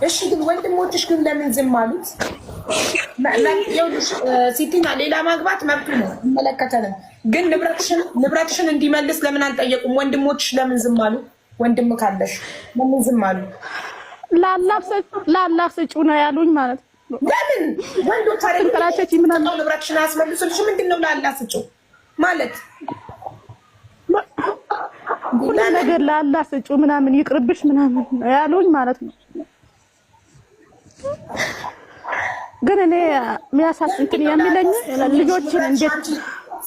እሺ ግን ወንድሞችሽ ግን ለምን ዝም አሉት? ሲቲና ሌላ ማግባት መብቱ ነው ይመለከተንም። ግን ንብረትሽን እንዲመልስ ለምን አልጠየቁም? ወንድሞችሽ ለምን ዝም አሉ? ወንድም ካለሽ ለምን ዝም አሉ? ለአላህ ስጪው ነው ያሉኝ ማለት ነው። ለምን ወንዶች አረጋቸው ምናምን ንብረትሽን አያስመልሱልሽ? ምንድነው ለአላህ ስጪው ማለት? ሁሉ ነገር ለአላህ ስጪው ምናምን ይቅርብሽ ምናምን ያሉኝ ማለት ነው። ግን እኔ የሚያሳስንትን የሚለኝ ልጆችን እንዴት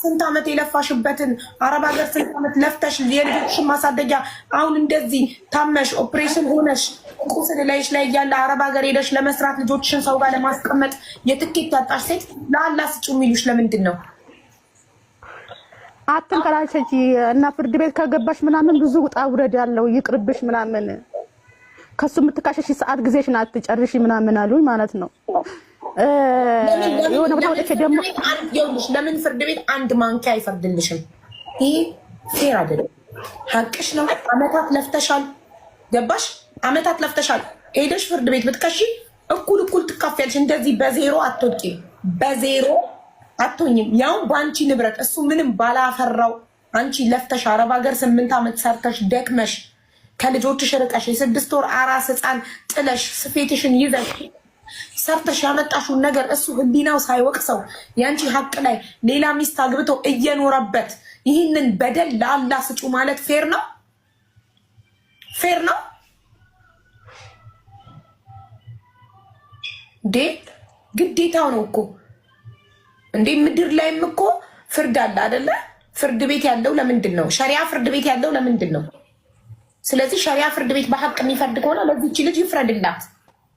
ስንት ዓመት የለፋሽበትን አረብ ሀገር ስንት ዓመት ለፍተሽ የልጆችሽን ማሳደጊያ አሁን እንደዚህ ታመሽ ኦፕሬሽን ሆነሽ ቁስል ላይሽ ላይ እያለ አረብ ሀገር ሄደሽ ለመስራት ልጆችሽን ሰው ጋር ለማስቀመጥ የትኬት ያጣሽ ሴት ለአላህ ስጪው የሚሉሽ ለምንድን ነው? አትንከራቸጂ እና ፍርድ ቤት ከገባሽ ምናምን ብዙ ውጣ ውረድ ያለው ይቅርብሽ ምናምን ከሱ የምትካሸሽ ሰዓት ጊዜሽን አትጨርሺ ምናምን አሉኝ ማለት ነው። የሆነ ቦታ ወጥቼ ደግሞ ለምን ፍርድ ቤት አንድ ማንኪያ አይፈርድልሽም? ይሄ ፌር አይደለም። ሀቅሽ ነው። አመታት ለፍተሻል። ገባሽ? አመታት ለፍተሻል። ሄደሽ ፍርድ ቤት ብትከሺ እኩል ትካፊያለሽ። እንደዚህ በዜሮ አትወጪም። በዜሮ አትሆኝም። ያው በአንቺ ንብረት እሱ ምንም ባላፈራው አንቺ ለፍተሽ አረብ ሀገር 8 ዓመት ሰርተሽ ደክመሽ ከልጆችሽ ርቀሽ የ6 ወር አራስ ህፃን ጥለሽ ስፌትሽን ይዘሽ ሰርተሽ ያመጣሽውን ነገር እሱ ህሊናው ሳይወቅሰው ያንቺ ሀቅ ላይ ሌላ ሚስት አግብቶ እየኖረበት ይህንን በደል ለአላህ ስጩ ማለት ፌር ነው? ፌር ነው እንዴ? ግዴታው ነው እኮ እንዴ። ምድር ላይም እኮ ፍርድ አለ አይደለ? ፍርድ ቤት ያለው ለምንድን ነው? ሸሪያ ፍርድ ቤት ያለው ለምንድን ነው? ስለዚህ ሸሪያ ፍርድ ቤት በሀቅ የሚፈርድ ከሆነ ለዚህች ልጅ ይፍረድላት።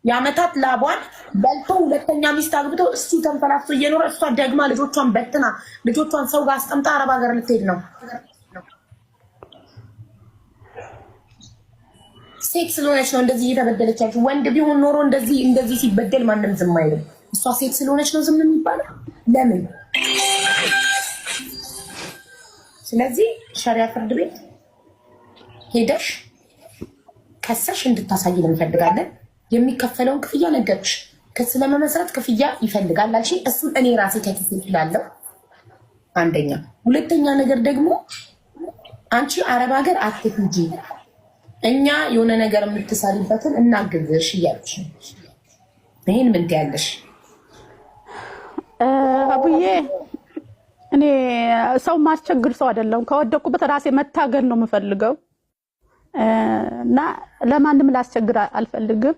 የአመታት ላቧን በልቶ ሁለተኛ ሚስት አግብቶ እሱ ተንፈላፍቶ እየኖረ እሷ ደግማ ልጆቿን በትና ልጆቿን ሰው ጋር አስቀምጣ አረብ ሀገር ልትሄድ ነው። ሴት ስለሆነች ነው እንደዚህ እየተበደለች ያለችው። ወንድ ቢሆን ኖሮ እንደዚህ ሲበደል ማንም ዝም አይልም። እሷ ሴት ስለሆነች ነው ዝም የሚባለው። ለምን? ስለዚህ ሸሪያ ፍርድ ቤት ሄደሽ ከሰሽ እንድታሳይ እንፈልጋለን። የሚከፈለውን ክፍያ ነገርሽ። ክስ ለመመስረት ክፍያ ይፈልጋል አልሽ። እሱን እኔ ራሴ ከክስ ይችላለሁ። አንደኛ። ሁለተኛ ነገር ደግሞ አንቺ አረብ ሀገር አትሂጂ፣ እኛ የሆነ ነገር የምትሰሪበትን እናግዝሽ እያልሽ ይሄን ምን ትያለሽ? አቡዬ እኔ ሰው ማስቸግር ሰው አይደለም። ከወደኩበት ራሴ መታገል ነው የምፈልገው እና ለማንም ላስቸግር አልፈልግም።